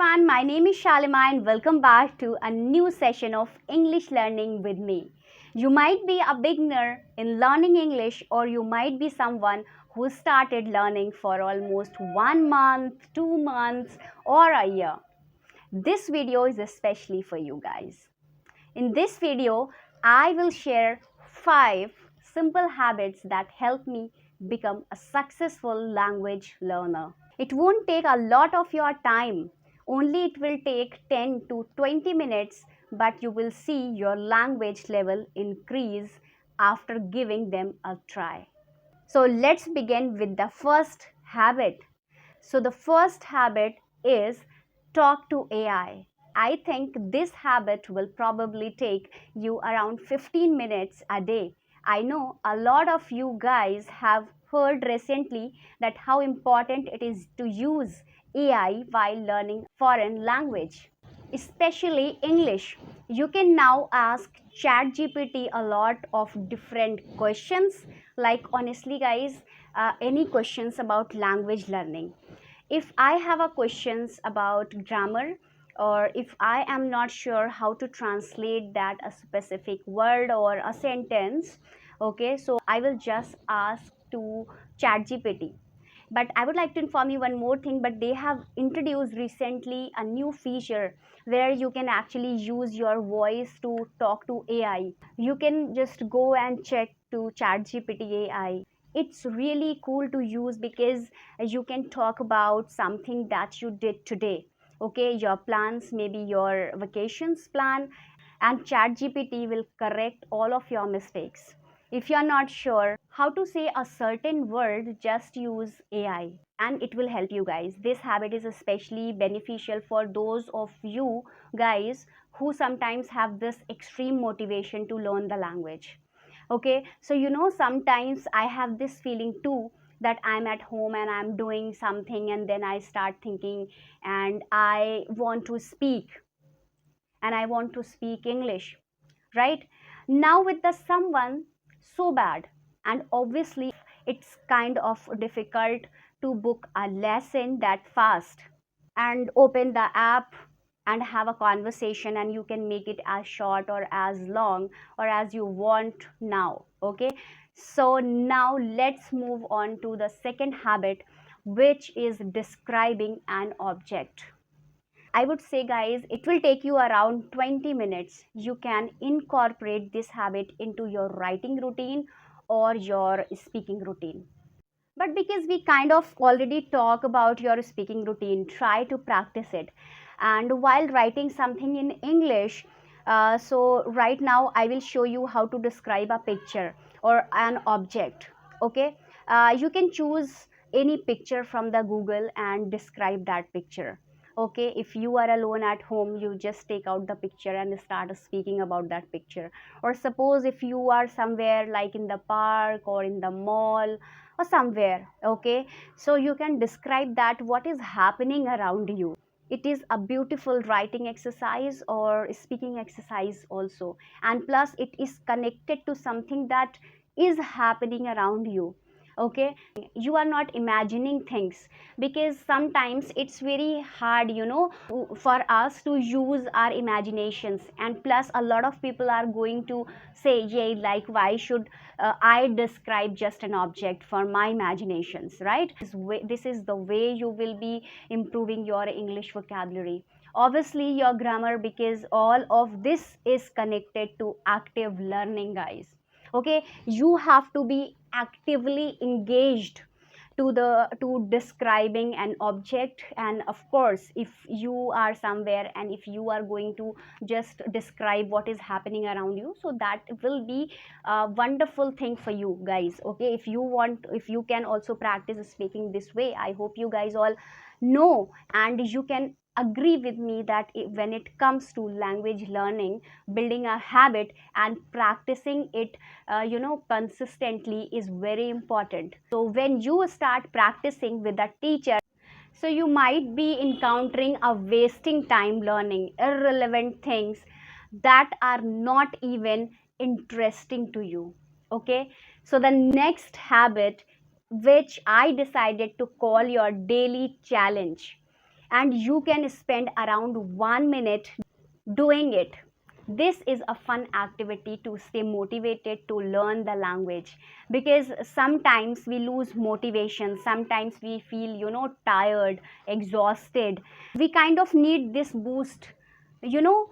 everyone, my name is Shalima and welcome back to a new session of English learning with me. You might be a beginner in learning English or you might be someone who started learning for almost 1 month, 2 months or a year. This video is especially for you guys. In this video, I will share 5 simple habits that help me become a successful language learner. It won't take a lot of your time, only it will take 10 to 20 minutes, but you will see your language level increase after giving them a try. So let's begin with the first habit. So the first habit is talk to AI. I think this habit will probably take you around 15 minutes a day. I know a lot of you guys have heard recently that how important it is to use AI while learning foreign language, especially English. You can now ask ChatGPT a lot of different questions, like honestly guys, any questions about language learning. If I have a questions about grammar, or if I am not sure how to translate that a specific word or a sentence, okay, so I will just ask to ChatGPT. But I would like to inform you one more thing, but they have introduced recently a new feature where you can actually use your voice to talk to AI. You can just go and check to ChatGPT AI. It's really cool to use because you can talk about something that you did today, okay, your plans, maybe your vacations plan, and ChatGPT will correct all of your mistakes. If you're not sure how to say a certain word, just use AI and it will help you guys. This habit is especially beneficial for those of you guys who sometimes have this extreme motivation to learn the language. Okay, so sometimes I have this feeling too, that I'm at home and I'm doing something and then I start thinking and I want to speak English, right? Now with the someone so bad, and obviously it's kind of difficult to book a lesson that fast and open the app and have a conversation, and you can make it as short or as long or as you want now. Okay, so now let's move on to the second habit, which is describing an object. I would say, guys, it will take you around 20 minutes. You can incorporate this habit into your writing routine or your speaking routine. But because we kind of already talk about your speaking routine, try to practice it. And while writing something in English, so right now I will show you how to describe a picture or an object. Okay, you can choose any picture from the Google and describe that picture. Okay, if you are alone at home, you just take out the picture and start speaking about that picture. Or suppose if you are somewhere like in the park or in the mall or somewhere, okay, so you can describe that what is happening around you. It is a beautiful writing exercise or speaking exercise also, and plus it is connected to something that is happening around you. Okay, you are not imagining things, because sometimes it's very hard, for us to use our imaginations, and plus a lot of people are going to say, yeah, like why should I describe just an object for my imaginations, right? This is the way you will be improving your English vocabulary, obviously your grammar, because all of this is connected to active learning, guys. Okay, you have to be actively engaged to describing an object. And of course, if you are somewhere and if you are going to just describe what is happening around you, so that will be a wonderful thing for you guys. Okay, if you can also practice speaking this way, I hope you guys all know, and you can agree with me that when it comes to language learning, building a habit and practicing it consistently is very important. So when you start practicing with a teacher, so you might be encountering a wasting time learning irrelevant things that are not even interesting to you. Okay, so the next habit, which I decided to call your daily challenge, and you can spend around 1 minute doing it. This is a fun activity to stay motivated to learn the language, because sometimes we lose motivation, sometimes we feel, tired, exhausted. We kind of need this boost, you know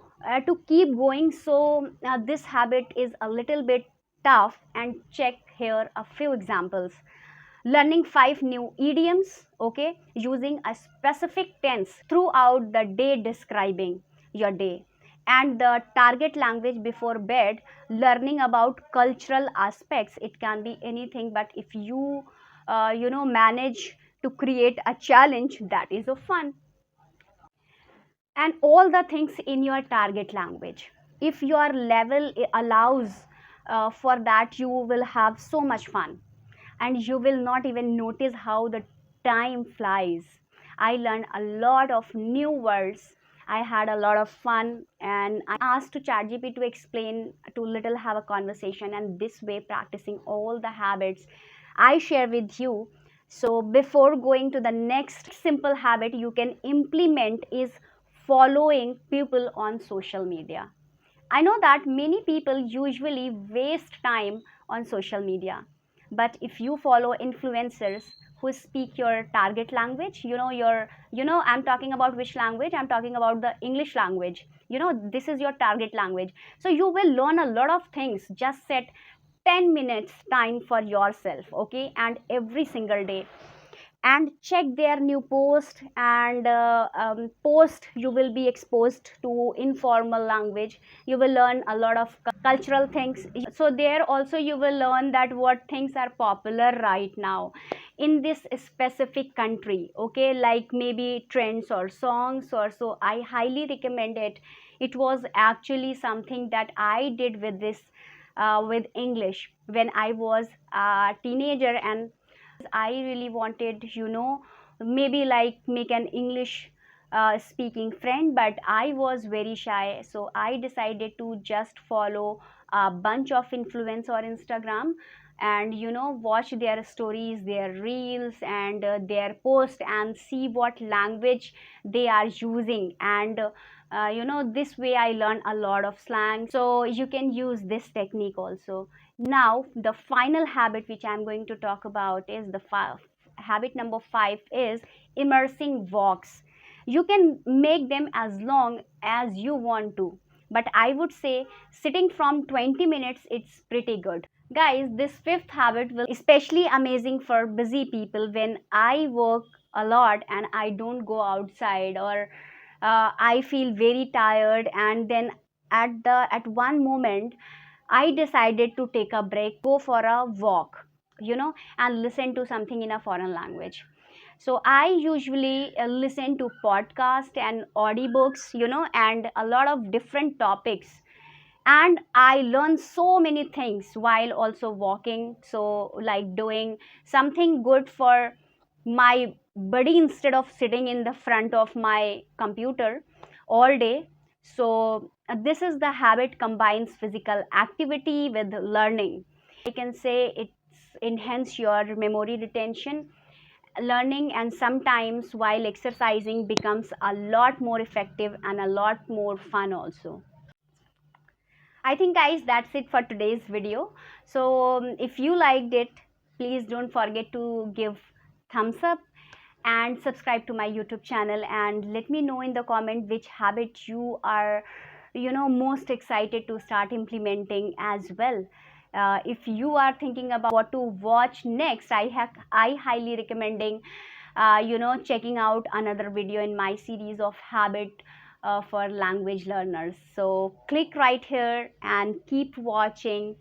to keep going. So this habit is a little bit tough, and check here a few examples. Learning 5 new idioms, okay, using a specific tense throughout the day, describing your day. And the target language before bed, learning about cultural aspects. It can be anything, but if you manage to create a challenge, that is a fun. And all the things in your target language, if your level allows for that, you will have so much fun, and you will not even notice how the time flies. I learned a lot of new words. I had a lot of fun, and I asked to ChatGPT to explain, to little have a conversation, and this way practicing all the habits I share with you. So before going to the next simple habit you can implement is following people on social media. I know that many people usually waste time on social media, but if you follow influencers who speak your target language, I'm talking about which language? I'm talking about the English language. This is your target language. So you will learn a lot of things. Just set 10 minutes time for yourself, okay? And every single day, and check their new post, and post, you will be exposed to informal language. You will learn a lot of cultural things. So there also you will learn that what things are popular right now in this specific country, okay, like maybe trends or songs or so. I highly recommend it. It was actually something that I did with this with English when I was a teenager, and I really wanted, maybe like make an English speaking friend, but I was very shy. So I decided to just follow a bunch of influence or Instagram, and watch their stories, their reels, and their post, and see what language they are using. And this way I learn a lot of slang. So you can use this technique also. Now, the final habit which I'm going to talk about is habit number 5 is immersing walks. You can make them as long as you want to, but I would say sitting from 20 minutes it's pretty good. Guys, this fifth habit will especially amazing for busy people. When I work a lot and I don't go outside, or I feel very tired, and then at one moment I decided to take a break, go for a walk, and listen to something in a foreign language. So I usually listen to podcast and audiobooks, and a lot of different topics, and I learn so many things while also walking. So like doing something good for my body instead of sitting in the front of my computer all day. So this is the habit combines physical activity with learning. I can say it's enhance your memory retention, learning, and sometimes while exercising becomes a lot more effective and a lot more fun also. I think guys that's it for today's video. So if you liked it, please don't forget to give thumbs up and subscribe to my YouTube channel, and let me know in the comment which habit you are most excited to start implementing as well. If you are thinking about what to watch next, I highly recommending checking out another video in my series of habit for language learners. So click right here and keep watching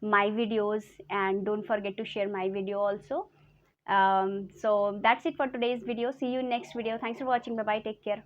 my videos, and don't forget to share my video also. So that's it for today's video. See you next video. Thanks for watching. Bye bye. Take care.